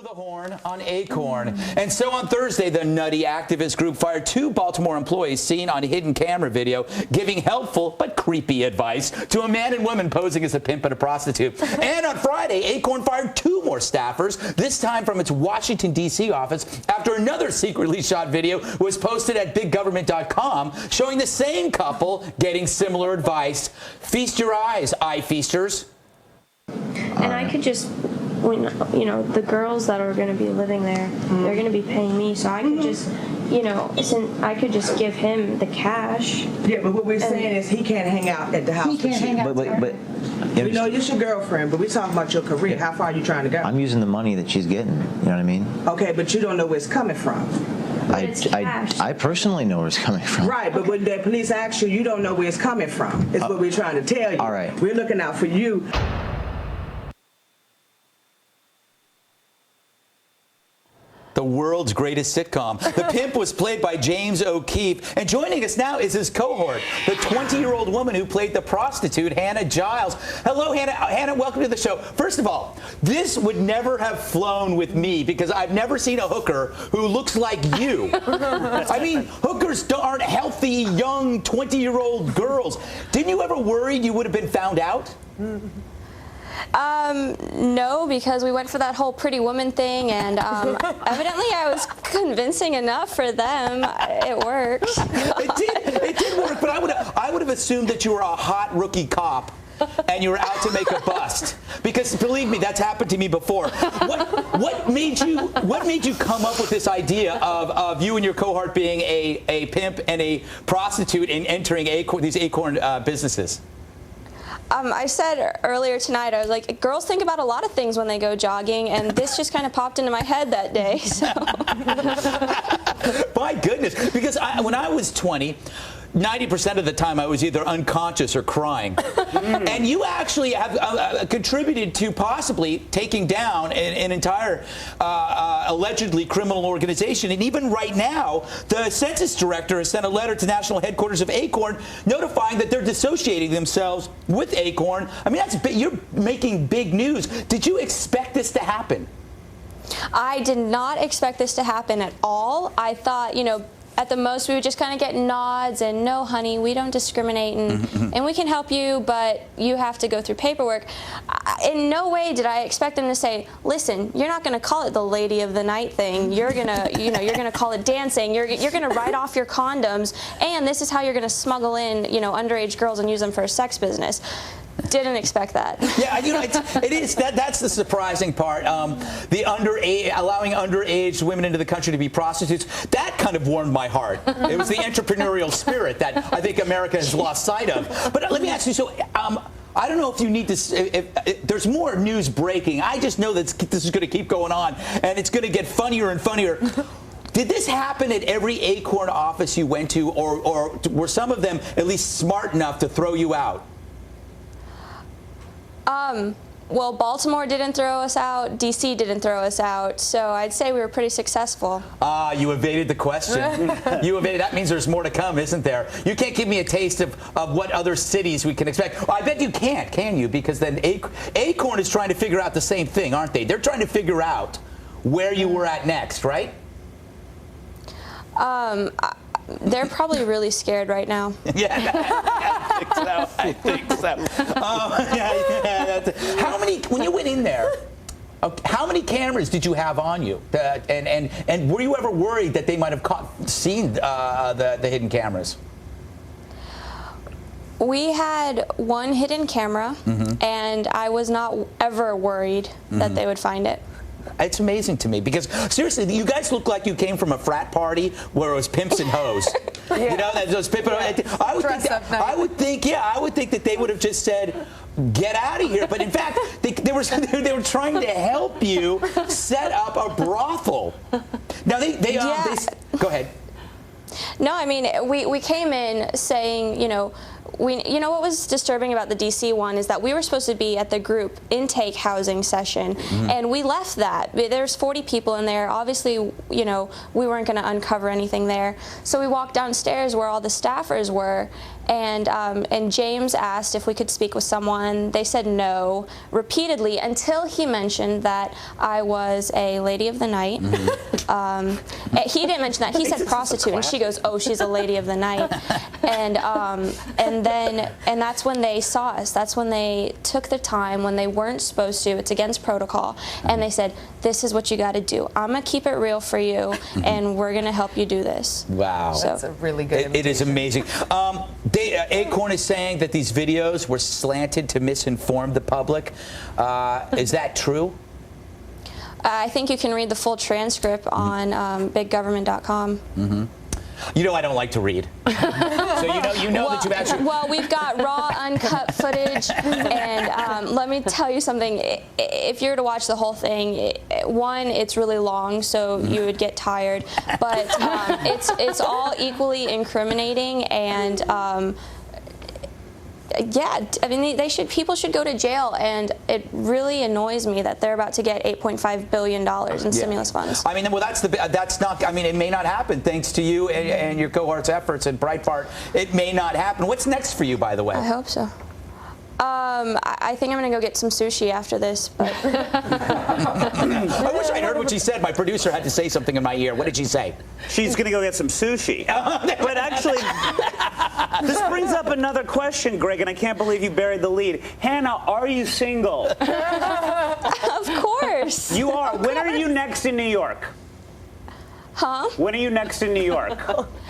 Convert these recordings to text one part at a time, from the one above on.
the horn on ACORN. And so on Thursday, the nutty activist group fired 2 Baltimore employees seen on hidden camera video giving helpful but creepy advice to a man and woman posing as a pimp and a prostitute. And on Friday, ACORN fired 2 more staffers, this time from its Washington, D.C. office, after another secretly shot video was posted at biggovernment.com showing the same couple getting similar advice. Feast your eyes, eye feasters. And I could just, you know, the girls that are going to be living there, they're going to be paying me, so I could just, you know, I could just give him the cash. Yeah, but what we're saying is he can't hang out at the house. He can't hang out. But we know you're your girlfriend, but we're talking about your career. How far are you trying to go? I'm using the money that she's getting. You know what I mean? Okay, but you don't know where it's coming from. I personally know where it's coming from. Right, but when the police ask you, you don't know where it's coming from. It's what we're trying to tell you. All right. We're looking out for you. The world's greatest sitcom. The Pimp was played by James O'Keefe. And joining us now is his cohort, the 20-year-old woman who played the prostitute, Hannah Giles. Hello, Hannah. Hannah, welcome to the show. First of all, this would never have flown with me because I've never seen a hooker who looks like you. I mean, hookers aren't healthy, young, 20-year-old girls. Didn't you ever worry you would have been found out? No, because we went for that whole pretty woman thing, and evidently I was convincing enough for them. It worked. It did work, but I would have assumed that you were a hot rookie cop and you were out to make a bust. Because believe me, that's happened to me before. What made you come up with this idea of you and your cohort being a pimp and a prostitute and entering these ACORN businesses? I said earlier tonight, I was like, girls think about a lot of things when they go jogging, and this just kind of popped into my head that day. So. My goodness, because when I was 20, 90% of the time I was either unconscious or crying. And you actually have contributed to possibly taking down an entire allegedly criminal organization. And even right now, the census director has sent a letter to national headquarters of ACORN notifying that they're dissociating themselves with ACORN. I mean, you're making big news. Did you expect this to happen? I did not expect this to happen at all. I thought, you know, at the most, we would just kind of get nods and, no, honey, we don't discriminate, and we can help you, but you have to go through paperwork. In no way did I expect them to say, listen, you're not going to call it the lady of the night thing. You're going to, you know, you're going to call it dancing. You're going to write off your condoms, and this is how you're going to smuggle in, you know, underage girls and use them for a sex business. Didn't expect that. Yeah, you know, it is. That's the surprising part. The allowing underage women into the country to be prostitutes, that kind of warmed my heart. It was the entrepreneurial spirit that I think America has lost sight of. But let me ask you, so I don't know if you need to, if there's more news breaking. I just know that this is going to keep going on, and it's going to get funnier and funnier. Did this happen at every ACORN office you went to, or were some of them at least smart enough to throw you out? Well, Baltimore didn't throw us out. D.C. didn't throw us out. So I'd say we were pretty successful. You evaded the question. You evaded. That means there's more to come, isn't there? You can't give me a taste of what other cities we can expect. Well, I bet you can't, can you? Because then ACORN is trying to figure out the same thing, aren't they? They're trying to figure out where you were at next, right? They're probably really scared right now. Yeah, I think so. How many, when you went in there, how many cameras did you have on you? And were you ever worried that they might have seen the hidden cameras? We had one hidden camera, and I was not ever worried that they would find it. It's amazing to me because seriously, you guys look like you came from a frat party where it was pimps and hoes. Yeah. You know, those pimps. I would think that they would have just said, "Get out of here." But in fact, they were trying to help you set up a brothel. Now they go ahead. No, I mean we came in saying, you know. You know what was disturbing about the D.C. one is that we were supposed to be at the group intake housing session, and we left that. There's 40 people in there. Obviously, you know, we weren't going to uncover anything there. So we walked downstairs where all the staffers were, And James asked if we could speak with someone. They said no repeatedly until he mentioned that I was a lady of the night. He didn't mention that. He said prostitute, and she goes, "Oh, she's a lady of the night." And that's when they saw us. That's when they took the time when they weren't supposed to. It's against protocol, and they said, "This is what you got to do. I'm gonna keep it real for you, and we're gonna help you do this." Wow, so, that's a really good. It is amazing. ACORN is saying that these videos were slanted to misinform the public. Is that true? I think you can read the full transcript on biggovernment.com. You know I don't like to read. So you know that you've actually... Well, we've got raw, uncut footage, and let me tell you something. If you were to watch the whole thing, one, it's really long, so you would get tired, but it's all equally incriminating, and yeah, I mean, people should go to jail, and it really annoys me that they're about to get $8.5 billion in stimulus funds. I mean, well, that's not. I mean, it may not happen thanks to you and your cohort's efforts and Breitbart. It may not happen. What's next for you, by the way? I hope so. I think I'm going to go get some sushi after this. But I wish I'd heard what she said. My producer had to say something in my ear. What did she say? She's going to go get some sushi. But actually, this brings up another question, Greg, and I can't believe you buried the lead. Hannah, are you single? Of course. You are. When are you next in New York? Huh? When are you next in New York?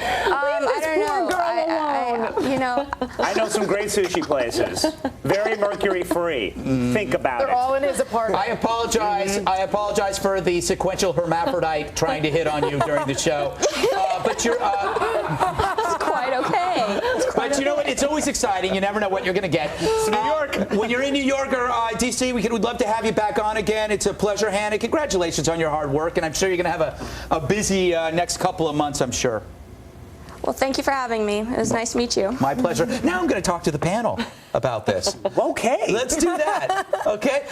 I don't know. You know. I know some great sushi places. Very mercury-free. Think about it. They're all in his apartment. I apologize. I apologize for the sequential hermaphrodite trying to hit on you during the show. But you're... It's quite okay. But you know what? It's always exciting. You never know what you're going to get. It's New York. When you're in New York or D.C., we'd love to have you back on again. It's a pleasure, Hannah. Congratulations on your hard work, and I'm sure you're going to have a busy next couple of months, I'm sure. Well, thank you for having me. It was nice to meet you. My pleasure. Now I'm going to talk to the panel about this. Okay. Let's do that. Okay.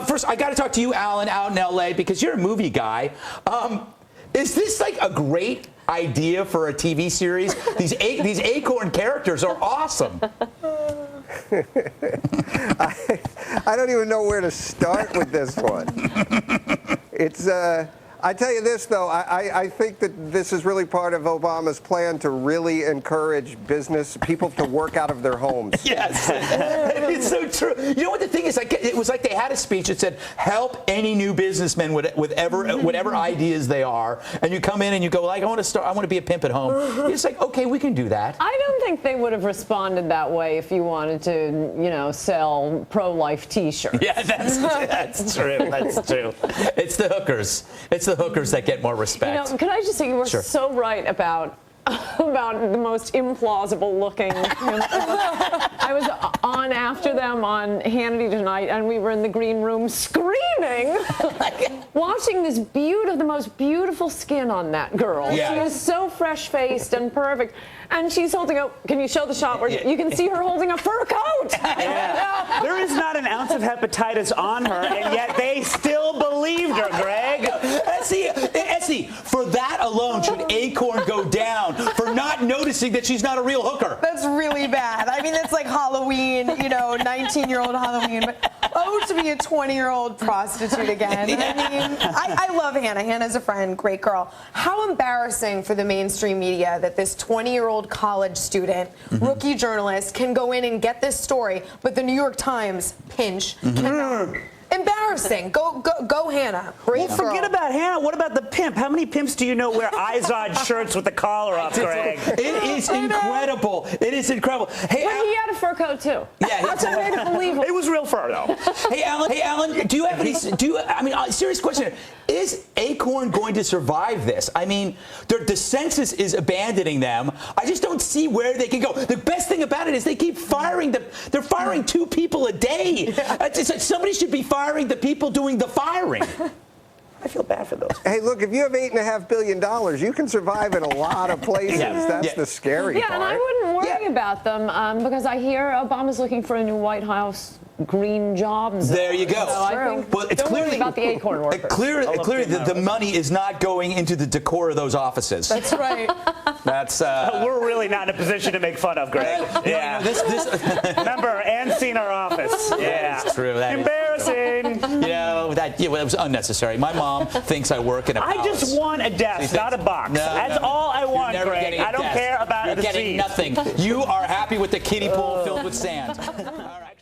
First, I got to talk to you, Alan, out in L.A., because you're a movie guy. Is this like a great idea for a TV series? These ACORN characters are awesome. I don't even know where to start with this one. It's I tell you this, though, I think that this is really part of Obama's plan to really encourage people to work out of their homes. Yes, it's so true. You know what the thing is? Like, it was like they had a speech that said, "Help any new businessman with whatever ideas they are." And you come in and you go, like, I want to be a pimp at home. It's like, okay, we can do that. I don't think they would have responded that way if you wanted to, you know, sell pro-life T-shirts. Yeah, that's true. That's true. It's the hookers. It's the hookers that get more respect. You know, can I just say you were so right about the most implausible looking. I was on after them on Hannity tonight, and we were in the green room screaming, watching the most beautiful skin on that girl. Yeah. She was so fresh-faced and perfect. And she's holding up, can you show the shot where you can see her holding a fur coat? Yeah. There is not an ounce of hepatitis on her, and yet they still believed her, Greg. Essie, for that alone, should ACORN go down for not noticing that she's not a real hooker? That's really bad. I mean, it's like Halloween, you know, 19-year-old Halloween. But to be a 20-year-old prostitute again. Yeah. I mean, I love Hannah. Hannah's a friend, great girl. How embarrassing for the mainstream media that this 20-year-old college student, rookie journalist, can go in and get this story, but the New York Times, pinch, cannot. Embarrassing. Go, Hannah. Great Well, forget girl. about Hannah. What about the pimp? How many pimps do you know wear Izod shirts with the collar up, Greg? It is incredible. It is incredible. Hey, But he had a fur coat too. Yeah, That's what made it believable. It was real fur, though. Hey, Alan, do you have any? I mean, serious question. Is ACORN going to survive this? I mean, the census is abandoning them. I just don't see where they can go. The best thing about it is they keep firing they're firing 2 people a day. It's like somebody should be firing the people doing the firing. I feel bad for those. Hey, look, if you have $8.5 billion, you can survive in a lot of places. That's the scary part. Yeah, and I wouldn't worry about them because I hear Obama's looking for a new White House green jobs. There you go. So I think, Well, it's don't worry clearly about the ACORN workers. Clearly, the money is not going into the decor of those offices. That's right. That's We're really not in a position to make fun of, Greg. Yeah. This Remember, Anne's seen our office. Yeah. That's true. That is Embarrassing. true. It was unnecessary. My mom thinks I work in a palace. I just want a desk, not a box. That's all I want, You're never Greg. getting a I don't desk. care about You're the getting seat. nothing. You are happy with the kiddie pool filled with sand.